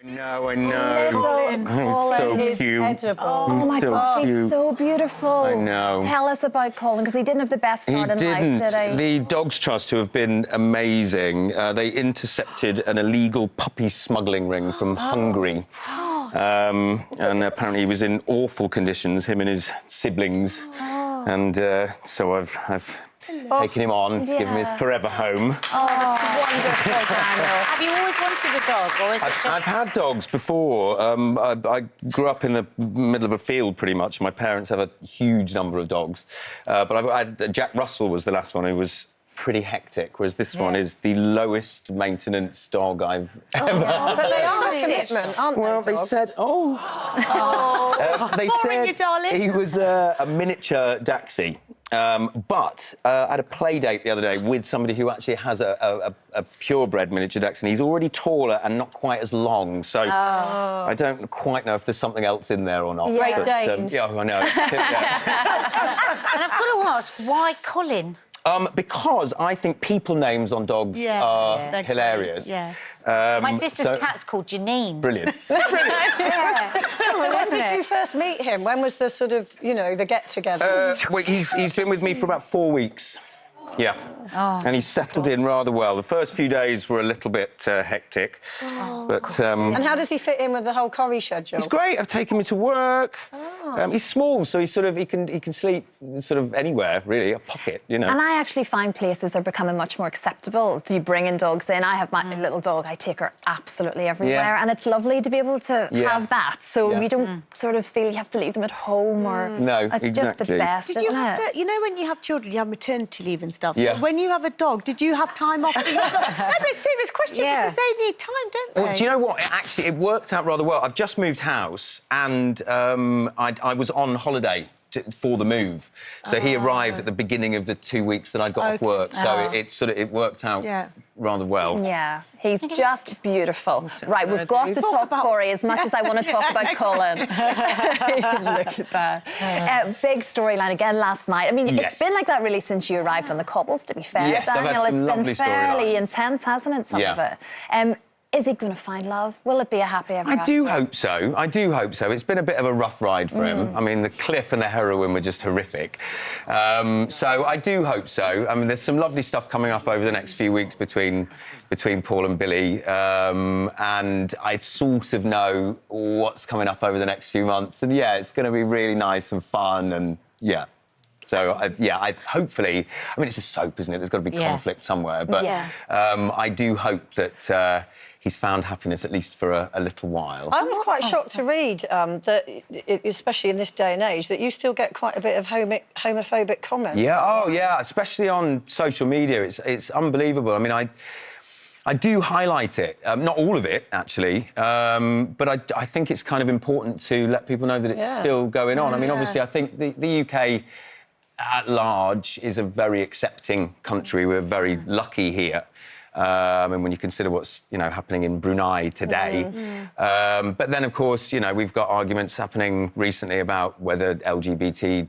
I know. Colin so is cute. edible. Oh my so gosh, cute. he's so beautiful. I know. Tell us about Colin, because he didn't have the best He start in didn't. life, did he? The Dogs Trust, who have been amazing, they intercepted an illegal puppy smuggling ring from Hungary. And apparently he was in awful conditions, him and his siblings. And so I've taken him on to give him his forever home. Oh, that's wonderful, Daniel. Have you always wanted a dog, or is it just... I've had dogs before. I grew up in the middle of a field, pretty much. My parents have a huge number of dogs. But Jack Russell was the last one who was pretty hectic, whereas this one is the lowest maintenance dog I've ever had. But they are a commitment, aren't they? Well, they dogs? said, they said you darling. he was a miniature Dachshund. But I had a play date the other day with somebody who actually has a purebred miniature Dachshund. He's already taller and not quite as long, so I don't quite know if there's something else in there or not. Great But, Dane. yeah, I know. And I've got to ask, why Colin? Because I think people names on dogs are hilarious. Yeah. My sister's cat's called Janine. Brilliant. So when did you first meet him? When was the sort of, the get-together? Well, he's been with me for about 4 weeks. Yeah. And he's settled in rather well. The first few days were a little bit hectic. But And how does he fit in with the whole Corrie schedule? he's great. I've taken him to work. He's small, so he can sleep sort of anywhere, really, a pocket, And I actually find places are becoming much more acceptable. Do you bring in dogs in? I have my little dog. I take her absolutely everywhere, and it's lovely to be able to have that. So you don't sort of feel you have to leave them at home, or No, it's just the exactly. best, Did you isn't have, it? you know, when you have children, you have maternity leave and stuff. Yeah. So when you have a dog, did you have time off? No, but serious question, because they need time, don't they? Well, do you know what? It worked out rather well. I've just moved house, and I was on holiday for the move. So he arrived at the beginning of the 2 weeks that I got off work. So it worked out rather well. Yeah, he's just beautiful. Right, we've got to talk about Corrie as much as I want to talk about Colin. Look at that. Big storyline again last night. I mean, it's been like that really since you arrived on the cobbles, to be fair, Yes, I've had Daniel. some It's been lovely fairly storylines. intense, hasn't it, some of it? Is he going to find love? Will it be a happy ever after? I do hope so. It's been a bit of a rough ride for him. I mean, the cliff and the heroin were just horrific. So I do hope so. I mean, there's some lovely stuff coming up over the next few weeks between Paul and Billy. And I sort of know what's coming up over the next few months. And, it's going to be really nice and fun and, So, I hopefully... I mean, it's a soap, isn't it? There's got to be conflict somewhere. But I do hope that he's found happiness, at least for a little while. I was quite shocked to read that, especially in this day and age, that you still get quite a bit of homophobic comments. Yeah, especially on social media. It's unbelievable. I mean, I do highlight it, not all of it, actually, but I think it's kind of important to let people know that it's still going on. I mean, obviously, I think the UK at large is a very accepting country. We're very lucky here. And when you consider what's happening in Brunei today, but then of course we've got arguments happening recently about whether LGBT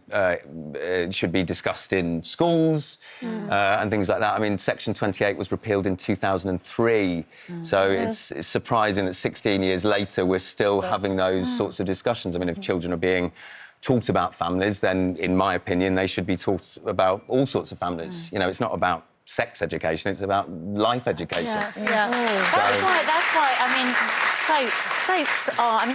should be discussed in schools and things like that. I mean, Section 28 was repealed in 2003, so it's surprising that 16 years later we're still having those sorts of discussions. I mean, if children are being taught about families, then in my opinion they should be taught about all sorts of families. It's not about sex education, it's about life education. That's why, I mean,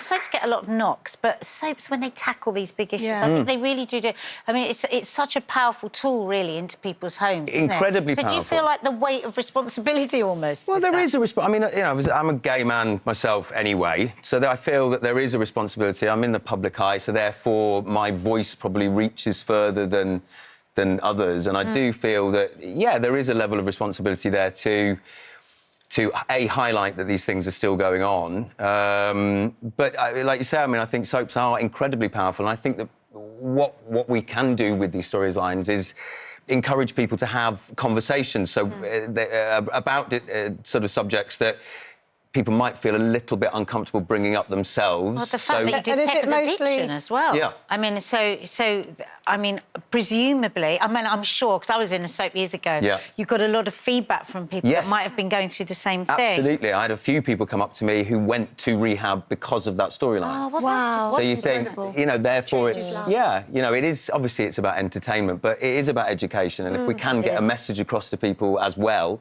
soaps get a lot of knocks, but soaps, when they tackle these big issues, I think they really do. I mean, it's such a powerful tool, really, into people's homes, isn't it? Incredibly powerful. So do you feel like the weight of responsibility, almost? Well, there is a responsibility. I mean, I'm a gay man myself anyway, so I feel that there is a responsibility. I'm in the public eye, so therefore my voice probably reaches further than others, and I do feel that there is a level of responsibility there to highlight that these things are still going on. But like you say, I mean, I think soaps are incredibly powerful, and I think that what we can do with these storylines is encourage people to have conversations about sort of subjects that people might feel a little bit uncomfortable bringing up themselves. Well, the fact that you And is it detect mostly- addiction as well. Yeah. I mean, presumably, I'm sure, because I was in a soap years ago, Yeah. you got a lot of feedback from people Yes. that might have been going through the same thing. Absolutely. I had a few people come up to me who went to rehab because of that storyline. Oh, well, Wow. So you think, therefore Changes it's, lives. it is, obviously it's about entertainment, but it is about education. And if we can get a message across to people as well,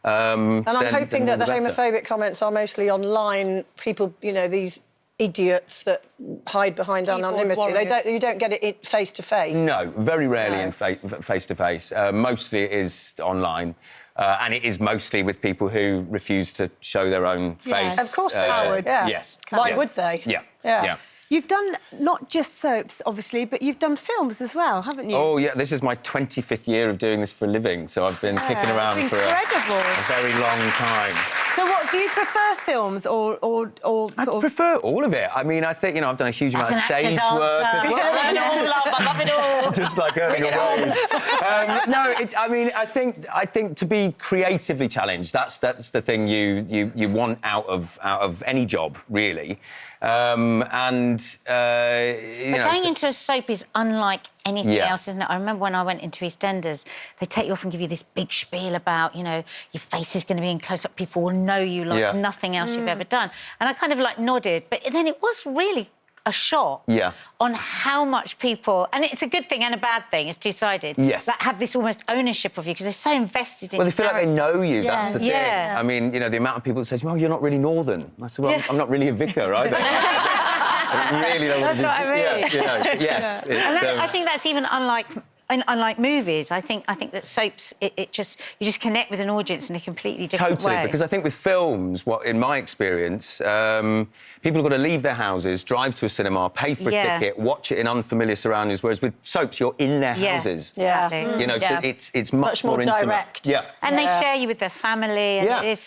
And I'm then hoping all that the better. homophobic comments are mostly online. People, these idiots that hide behind Keyboard anonymity. warriors. You don't get it face to face. No, very rarely No. in face to face. Mostly it is online. And it is mostly with people who refuse to show their own face. Of course they Cowards. do. Yeah. Yes. Why Yeah. would they? Yeah. Yeah. You've done not just soaps, obviously, but you've done films as well, haven't you? Oh, yeah, this is my 25th year of doing this for a living, so I've been kicking around it's for incredible. a very long time. So what, do you prefer films or sort I of... prefer all of it. I mean, I think, I've done a huge amount of stage work as well. I love it all, love. I love it all. Just like earning away. I think to be creatively challenged, that's the thing you want out of any job, really. Going into a soap is unlike anything Yeah. else, isn't it? I remember when I went into EastEnders, they take you off and give you this big spiel about, your face is going to be in close-up. People will know you like nothing else you've ever done. And I kind of nodded, but then it was really a shock on how much people, and it's a good thing and a bad thing, it's two-sided, Yes. that have this almost ownership of you because they're so invested in Well, they your feel like they character. know you, that's the thing. Yeah. I mean, the amount of people that say to me, oh, you're not really Northern. I said, well, I'm not really a vicar either. I don't really know what That's what I mean. Yes. And I think that's even unlike movies. I think that soaps, you just connect with an audience in a completely different way. Totally, because I think with films, in my experience, people have got to leave their houses, drive to a cinema, pay for a ticket, watch it in unfamiliar surroundings, whereas with soaps, you're in their houses. Yeah. Exactly. So it's much more intimate. direct. Yeah. And they share you with their family. And It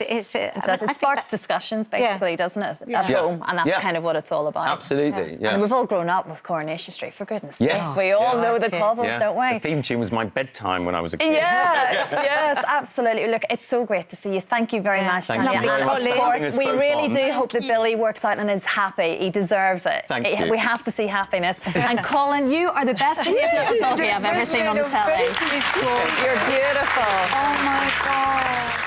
does. It sparks discussions, basically, doesn't it? At home, and that's kind of what it's all about. Absolutely, yeah. And we've all grown up with Coronation Street, for goodness Yes. sake. We all Yeah. know the cobbles, don't we? The theme tune was my bedtime when I was a kid. Yeah, yes, absolutely. Look, it's so great to see you. Thank you very much, Thank Daniel. you very And much of for course, having us we both really on. do hope that Billy works out and is happy. He deserves it. Thank you. We have to see happiness. And Colin, you are the best behaved little doggy I've ever seen on the telly. You're beautiful. Oh, my God.